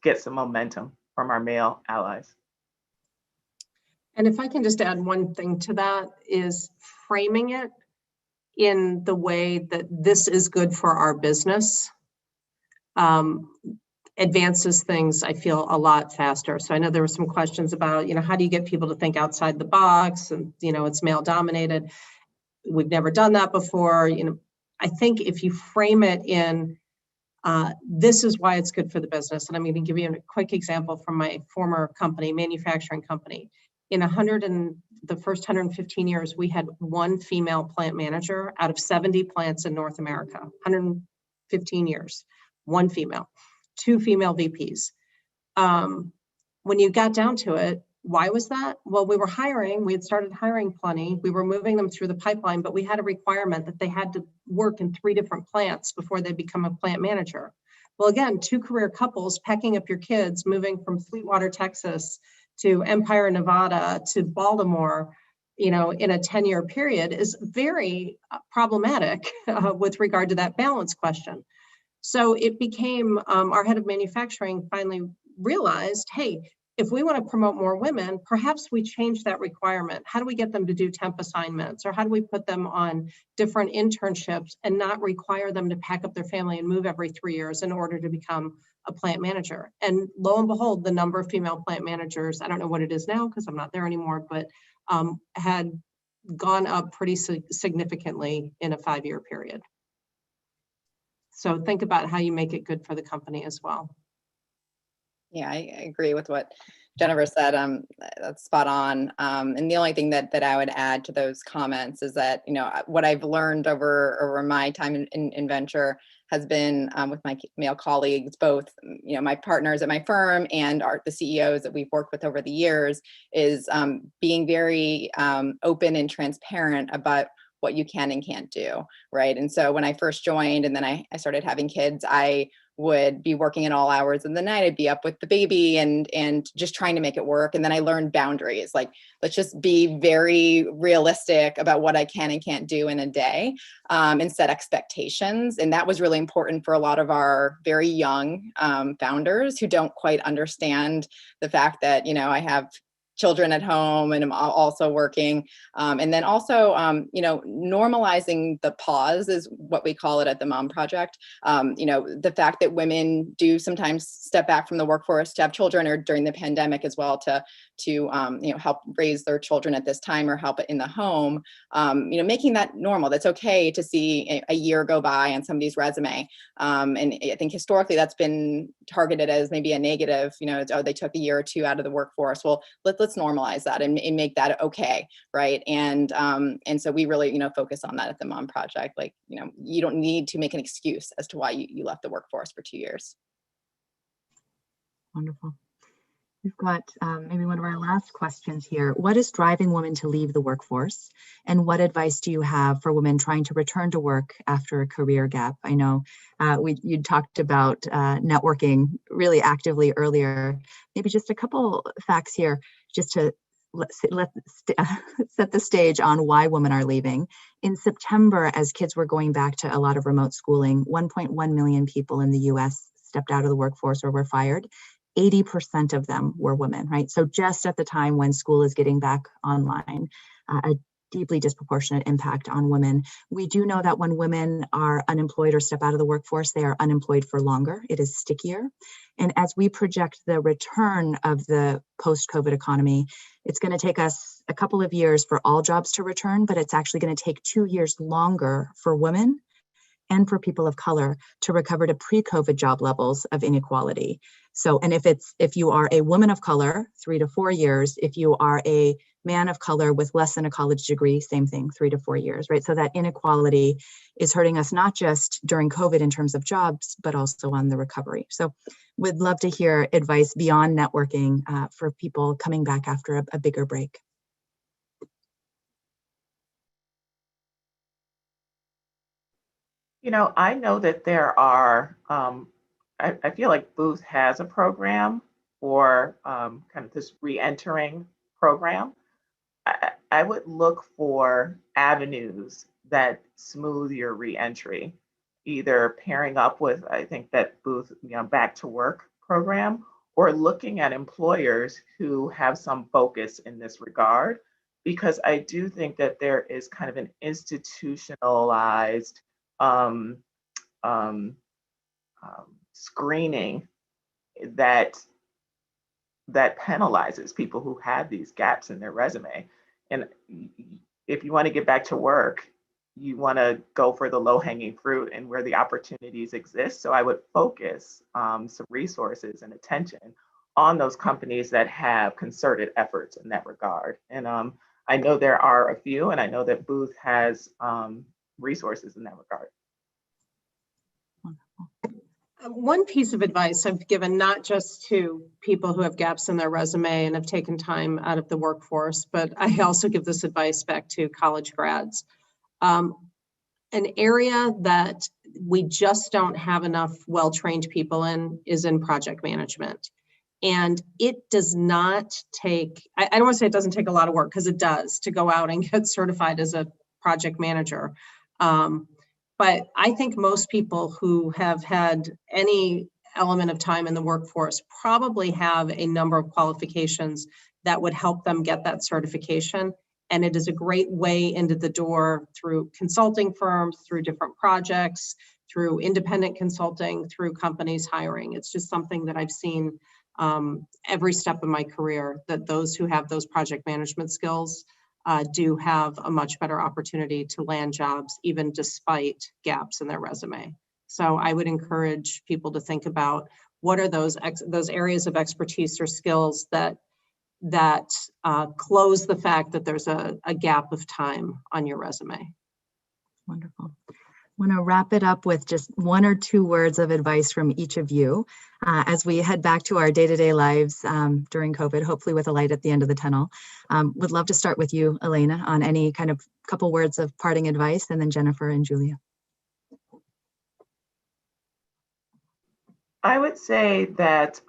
get some momentum from our male allies. And if I can just add one thing to that, is framing it in the way that this is good for our business. advances things, I feel, a lot faster. So I know there were some questions about, how do you get people to think outside the box? And, it's male dominated. We've never done that before. I think if you frame it in, this is why it's good for the business. And I'm going to give you a quick example from my former company, manufacturing company. In the first 115 years, we had one female plant manager out of 70 plants in North America. 115 years, one female, two female VPs. When you got down to it, why was that? Well, we had started hiring plenty. We were moving them through the pipeline, but we had a requirement that they had to work in 3 different plants before they become a plant manager. Well, again, 2 career couples packing up your kids, moving from Sweetwater, Texas to Empire, Nevada to Baltimore, in a 10-year period is very problematic with regard to that balance question. So it became, our head of manufacturing finally realized, hey, if we want to promote more women, perhaps we change that requirement. How do we get them to do temp assignments? Or how do we put them on different internships and not require them to pack up their family and move every 3 years in order to become a plant manager? And lo and behold, the number of female plant managers, I don't know what it is now because I'm not there anymore, but had gone up pretty significantly in a 5-year period. So think about how you make it good for the company as well. Yeah, I agree with what Jennifer said. That's spot on. And the only thing that I would add to those comments is that, what I've learned over my time in venture has been with my male colleagues, both, my partners at my firm and the CEOs that we've worked with over the years, is being very open and transparent about what you can and can't do, right? And so when I first joined and then I started having kids, I would be working in all hours of the night. I'd be up with the baby and just trying to make it work. And then I learned boundaries. Like, let's just be very realistic about what I can and can't do in a day, and set expectations. And that was really important for a lot of our very young founders who don't quite understand the fact that, I have children at home and I'm also working. And then also, normalizing the pause is what we call it at the Mom Project. The fact that women do sometimes step back from the workforce to have children, or during the pandemic as well, to help raise their children at this time or help in the home, making that normal. That's okay to see a year go by on somebody's resume. And I think historically that's been targeted as maybe a negative, they took a year or 2 out of the workforce. Well, let's normalize that and make that okay, right? And so we really, focus on that at the Mom Project. Like, you don't need to make an excuse as to why you left the workforce for 2 years. Wonderful. We've got maybe one of our last questions here. What is driving women to leave the workforce? And what advice do you have for women trying to return to work after a career gap? I know you talked about networking really actively earlier. Maybe just a couple facts here, just to set the stage on why women are leaving. In September, as kids were going back to a lot of remote schooling, 1.1 million people in the US stepped out of the workforce or were fired. 80% of them were women, right? So just at the time when school is getting back online, a deeply disproportionate impact on women. We do know that when women are unemployed or step out of the workforce, they are unemployed for longer. It is stickier. And as we project the return of the post-COVID economy, it's going to take us a couple of years for all jobs to return, but it's actually going to take 2 years longer for women and for people of color to recover to pre-COVID job levels of inequality. So, and if you are a woman of color, 3 to 4 years. If you are a man of color with less than a college degree, same thing, 3 to 4 years, right? So that inequality is hurting us not just during COVID in terms of jobs, but also on the recovery. So we'd love to hear advice beyond networking for people coming back after a bigger break. I know that there are, I feel like Booth has a program for kind of this re-entering program. I would look for avenues that smooth your re-entry, either pairing up with, I think that Booth, back to work program, or looking at employers who have some focus in this regard, because I do think that there is kind of an institutionalized screening that penalizes people who have these gaps in their resume. And if you want to get back to work, you want to go for the low-hanging fruit and where the opportunities exist. So I would focus some resources and attention on those companies that have concerted efforts in that regard. And I know there are a few, and I know that Booth has resources in that regard. One piece of advice I've given, not just to people who have gaps in their resume and have taken time out of the workforce, but I also give this advice back to college grads. An area that we just don't have enough well-trained people in is in project management. And it does not take, I don't want to say it doesn't take a lot of work, because it does, to go out and get certified as a project manager. But I think most people who have had any element of time in the workforce probably have a number of qualifications that would help them get that certification. And it is a great way into the door through consulting firms, through different projects, through independent consulting, through companies hiring. It's just something that I've seen every step of my career, that those who have those project management skills do have a much better opportunity to land jobs, even despite gaps in their resume. So I would encourage people to think about what are those areas of expertise or skills that close the fact that there's a gap of time on your resume. Wonderful. I want to wrap it up with just one or two words of advice from each of you as we head back to our day-to-day lives during COVID, hopefully with a light at the end of the tunnel. Would love to start with you, Elena, on any kind of couple words of parting advice, and then Jennifer and Julia. I would say that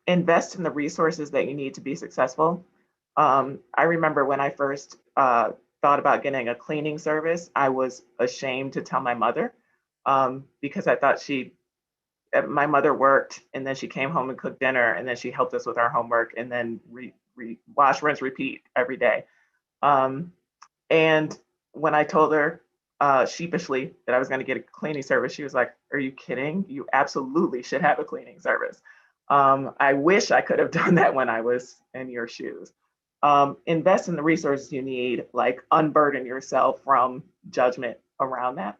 invest in the resources that you need to be successful. I remember when I first thought about getting a cleaning service, I was ashamed to tell my mother because I thought my mother worked, and then she came home and cooked dinner, and then she helped us with our homework, and then wash, rinse, repeat every day. And when I told her sheepishly that I was going to get a cleaning service, she was like, "Are you kidding? You absolutely should have a cleaning service." I wish I could have done that when I was in your shoes. Invest in the resources you need, like unburden yourself from judgment around that.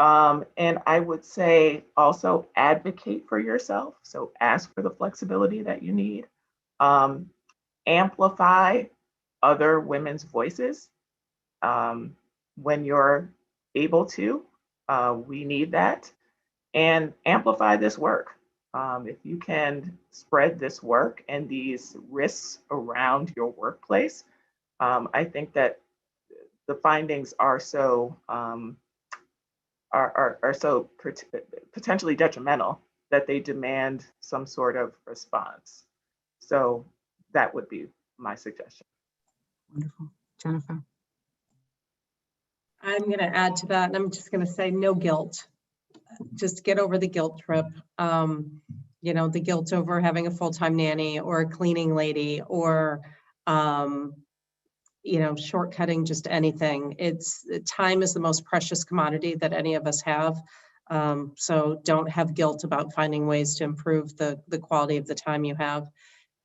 And I would say also advocate for yourself. So ask for the flexibility that you need. Amplify other women's voices when you're able to. We need that. And amplify this work. If you can spread this work and these risks around your workplace, I think that the findings are so potentially detrimental that they demand some sort of response. So that would be my suggestion. Wonderful. Jennifer. I'm going to add to that, and I'm just going to say no guilt. Just get over the guilt trip. The guilt over having a full-time nanny or a cleaning lady or, shortcutting just anything. Time is the most precious commodity that any of us have. So don't have guilt about finding ways to improve the quality of the time you have.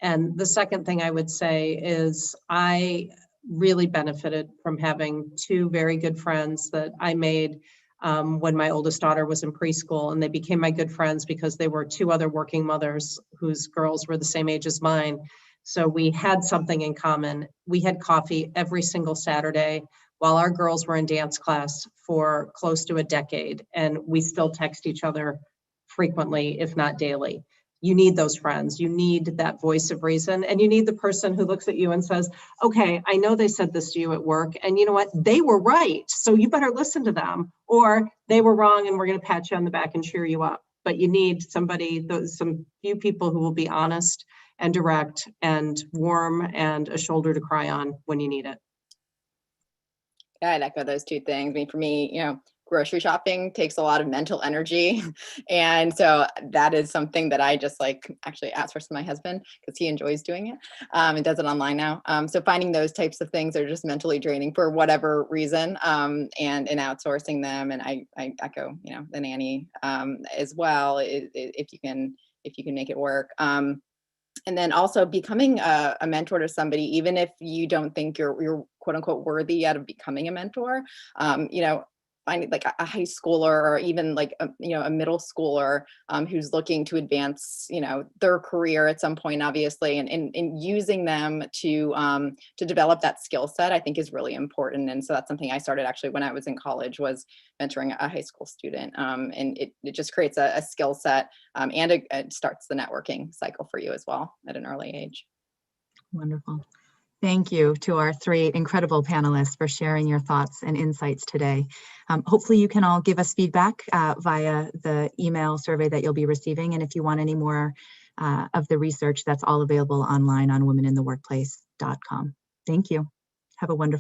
And the second thing I would say is I really benefited from having two very good friends that I made when my oldest daughter was in preschool, and they became my good friends because they were two other working mothers whose girls were the same age as mine. So we had something in common. We had coffee every single Saturday while our girls were in dance class for close to a decade, and we still text each other frequently, if not daily. You need those friends. You need that voice of reason, and you need the person who looks at you and says, okay, I know they said this to you at work, and you know what? They were right, so you better listen to them, or they were wrong and we're going to pat you on the back and cheer you up. But you need somebody, some few people who will be honest and direct and warm and a shoulder to cry on when you need it. Yeah, I'd echo those two things. I mean, for me, grocery shopping takes a lot of mental energy. And so that is something that I just actually outsource to my husband because he enjoys doing it and does it online now. So finding those types of things are just mentally draining for whatever reason, and outsourcing them. And I echo, the nanny as well. If you can if you can make it work. And then also becoming a mentor to somebody, even if you don't think you're quote unquote worthy yet of becoming a mentor, finding like a high schooler or even like a middle schooler who's looking to advance their career at some point, obviously, and using them to develop that skill set, I think is really important. And so that's something I started actually when I was in college, was mentoring a high school student, and it just creates a skill set, and it starts the networking cycle for you as well at an early age. Wonderful. Thank you to our three incredible panelists for sharing your thoughts and insights today. Hopefully you can all give us feedback via the email survey that you'll be receiving. And if you want any more of the research, that's all available online on womenintheworkplace.com. Thank you. Have a wonderful